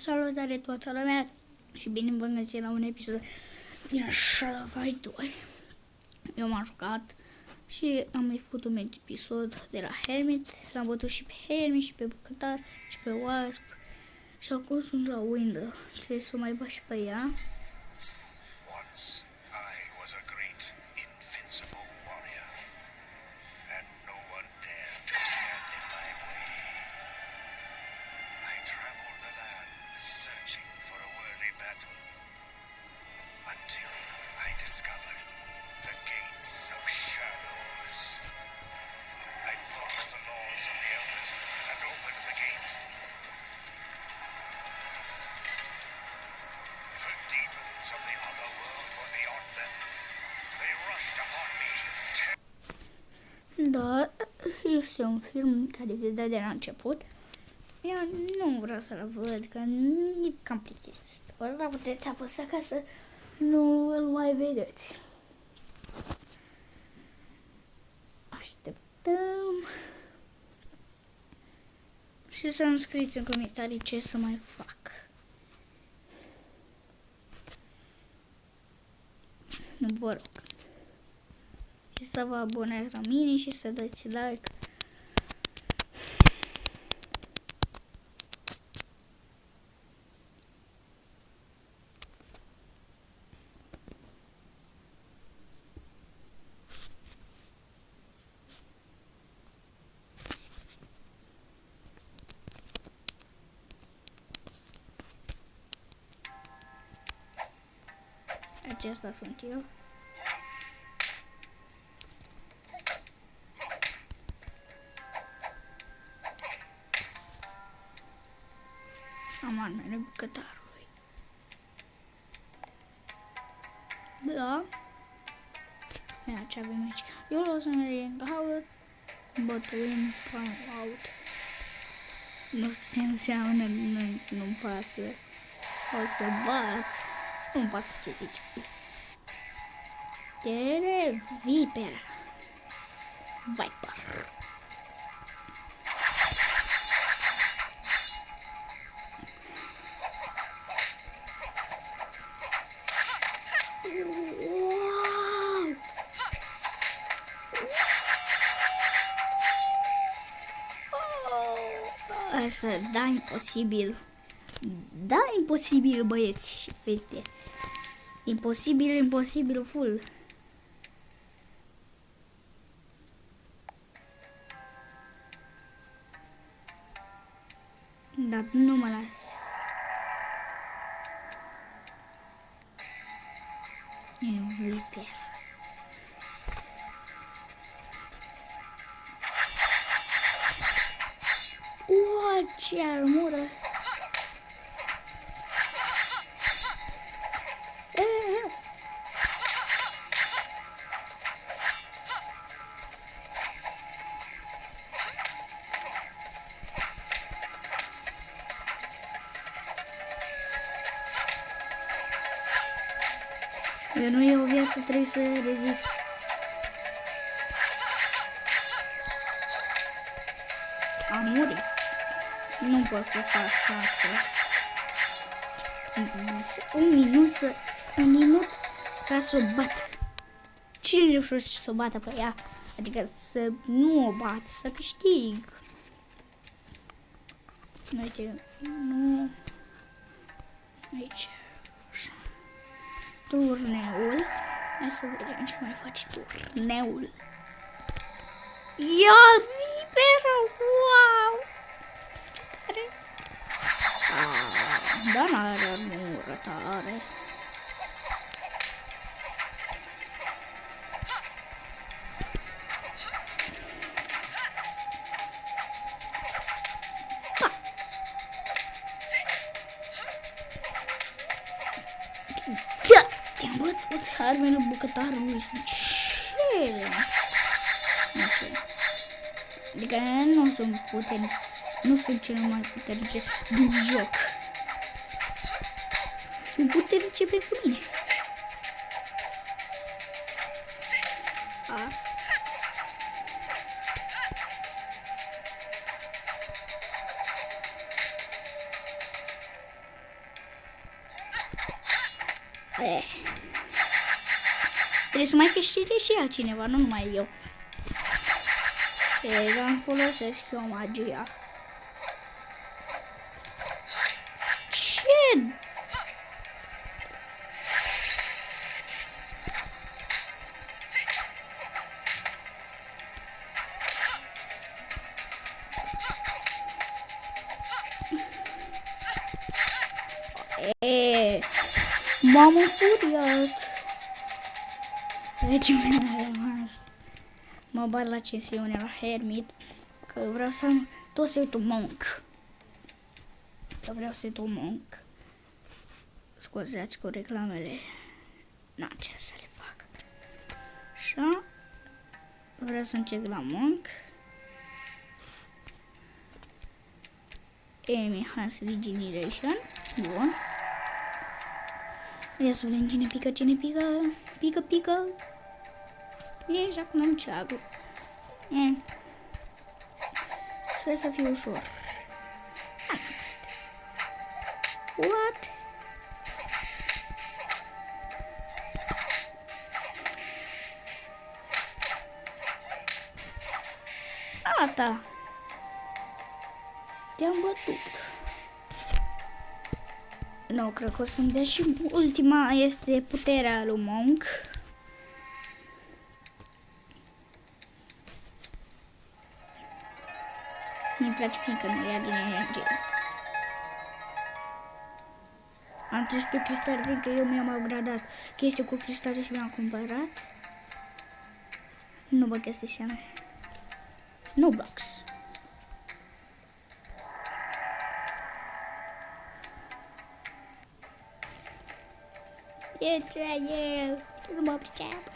Salutare toată lumea și bine vă găsit la un episod din Shadow Fight 2. Eu m-am jucat și am mai făcut un episod de la Hermit. L-am bătut și pe Hermit și pe Bucătar și pe Wasp. Și acum sunt la Windă. Trebuie să mai bat și pe ea. Once I was a great, invincible warrior, and no one dared to stand in my way. I traveled the land searching for a worthy battle, until I discovered the gates of shadows. I broke the laws of the elders and opened the gates. The demons of the other world were beyond them. They rushed upon me. Da, este un film care se dă de la început. Eu nu vreau să-l văd, că e cam plictisitor, dar puteți apăsa ca să nu îl mai vedeți. Așteptăm. Și să-mi scrieți în comentarii ce să mai fac. Vă rog. Și să vă abonați la mine și să dați like. Acesta sunt eu. Am armele bucătarului. Da. Ia ce avem aici. Eu o să merg în gaură. Bătuim time out. Nu știu ce înseamnă nu-mi pasă. O să bat. Nu-mi pasă ce zice. Tere Viper. Viper. Asta, da, imposibil. Da, imposibil, băieți și fete. Imposibil, imposibil, full. Dar nu mă las. E un viper. Ce armură! Eu nu e o viață, trebuie să rezist. Am murit. Nu pot să fac față. Un minut ca să o bat. Cine reușește să o bată pe ea? Adică să nu o bat, să câștig. Uite, nu. Aici. Turneul. Hai să vedem ce mai face turneul. Ia vipera! Wow! Da, n-are armură tare. Te-am bătut armele bucătarului. Ce? Nu știu. Adică nu sunt puternic. Nu sunt cel mai puternice din joc. Sunt puternice pentru mine. Trebuie să mai câștige și altcineva, nu numai eu. Îmi folosesc eu magia. Ce? M-am înfuriat. De ce mi-a rămas? Mă bat la sesiune la Hermit, că vreau să am tot setul Monk. Că vreau setul Monk. Scuzați cu reclamele. N-am ce să le fac. Așa. Vreau să încep la Monk. Enhance Regeneration. Bun. Ia să vedem cine pică, cine pică. Pică, pică. Ești acum în ceagă. Sper să fie ușor. What? Gata. Te-am bătut. Nu, cred că o să-mi dea și ultima este puterea lui Monk. Mi-mi place fiindcă nu ia din energie. Am trecut pe cristal, fiindcă eu mi-am upgradat chestia cu cristale și mi-am cumpărat. Nu bă chestii seama. Nu box. E ce e? Nu mă pricep.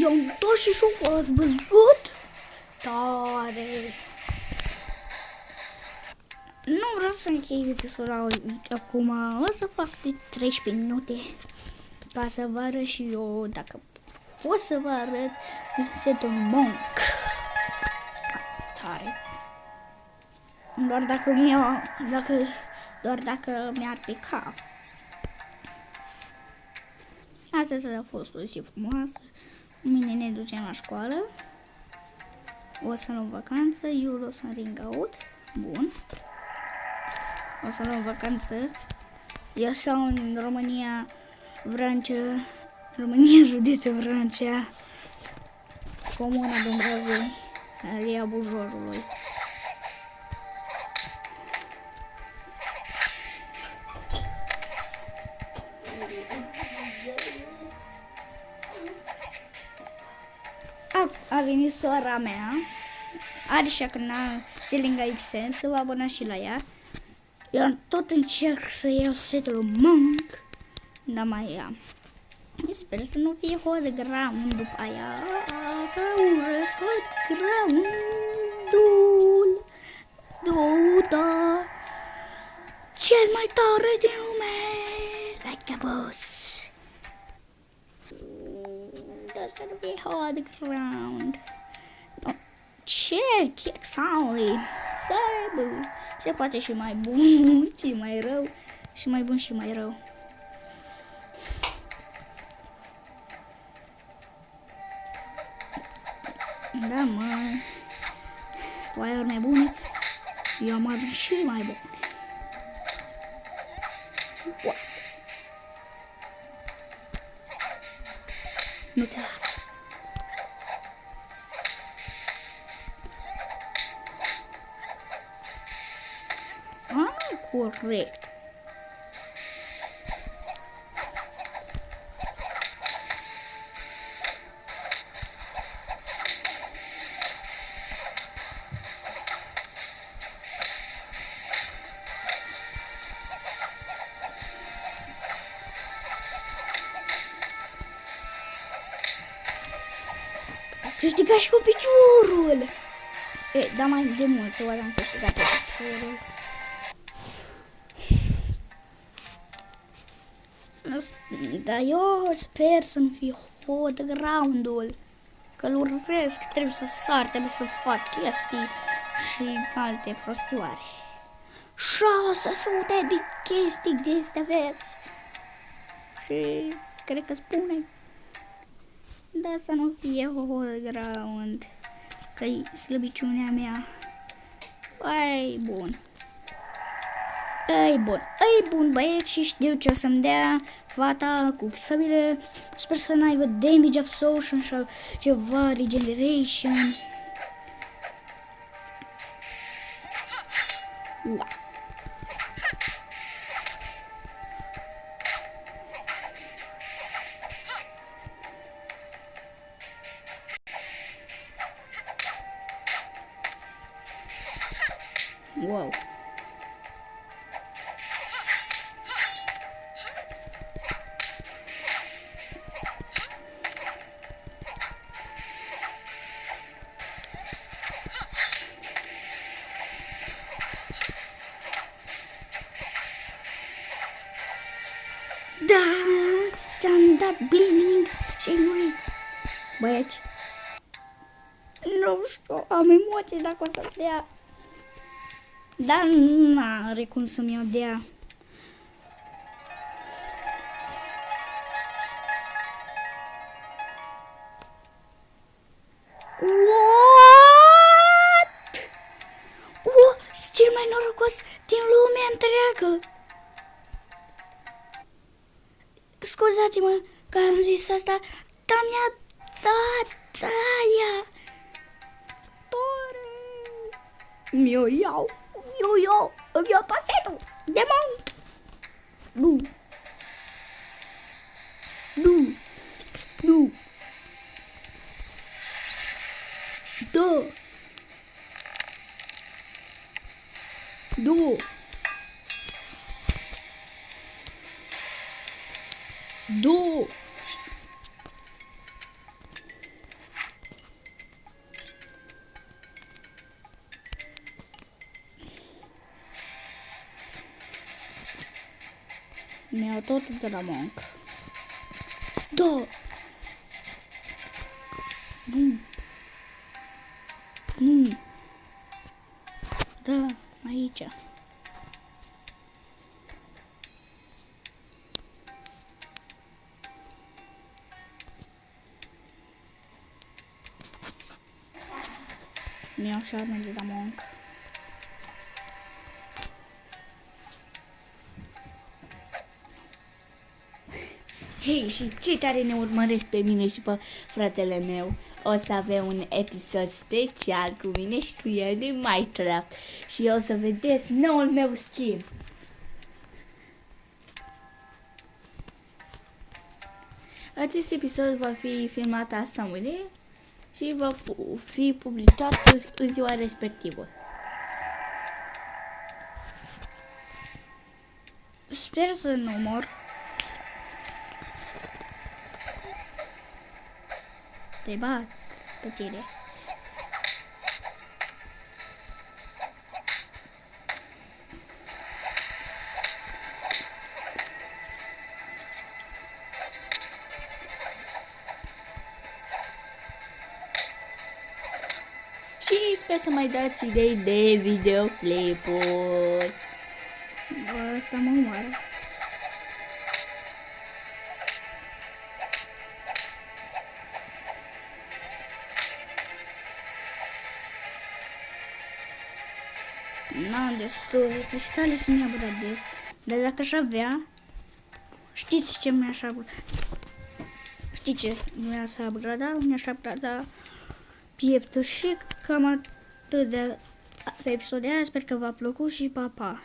I-am dat și șocul, ați văzut? Tare! Nu vreau să închei episodul acum, o să fac de 13 minute ca să vă arăt și eu, dacă pot să vă arăt, setul Monk. Tare! Doar dacă mi-ar pica. Astăzi a fost o zi frumoasă. Mâine ne ducem la școală. O să luăm vacanță. Eu o să ring out. Bun. O să luăm vacanță. Eu stau în România, Vrancea, România, județul Vrancea, comuna Dumbrăvei, alia Bujorului. A venit sora mea, are și canal Selinga XN, să vă abonați și la ea. Eu tot încerc să iau setul Monk, dar mai am. Sper să nu fie hot ground după aia, că urăsc hot ground-ul. Da, cel mai tare din lume, like a boss. Să nu fie hot ground. No. Ce? Chexaui. Se poate și mai bun, și mai rău. Și mai bun și mai rău. Da, mă. Tu ai ori mai bune, eu am ori și mai bune. What? Nu te las. Corect. câștigat și cu piciorul! Dar mai de multe ori am câștigat cu piciorul. Dar eu sper să nu fie hot ground-ul. Că-l urmăresc, trebuie să sar, trebuie să fac chestii și alte prostioare. 600 de chestii de astea vezi. Și cred că spune. Dar să nu fie hot ground. Că-i slăbiciunea mea. Ei, bun. Ei, bun, băieți, și știu ce o să-mi dea fata cu sabile. Sper să n-aibă damage absorption sau ceva, regeneration. Wow. Wow. Da, ți-am dat bliming și ai murit. Băieți, nu știu, am emoții dacă o să-mi dea. Dar n-are cum să-mi o dea. What? Sunt cel mai norocos din lumea întreagă. Scuzați-mă că am zis asta, dar mi-a dat aia. Mi-o iau, îmi iau pasetul, demon. Nu. Du. Mi-au tot de la monk. Da. Nu. Da, aici. Mi-au și arme de la monk. Hei, și cei care ne urmăresc pe mine și pe fratele meu, o să avem un episod special cu mine și cu el de Minecraft. Și o să vedeți noul meu skin. Acest episod va fi filmat asta mâine și va fi publicat în ziua respectivă. Sper să nu mor. Te bat pe tine. Și sper să mai dați idei de videoclipuri. Asta mă omoară. N-am destul cristale să-mi upgradez. Dar dacă aș avea, știți ce mi-aș upgrada? Știți ce mi-aș upgrada? Mi-aș upgrada pieptul și cam atât de pe episodul de azi. Sper că v-a plăcut și pa, pa!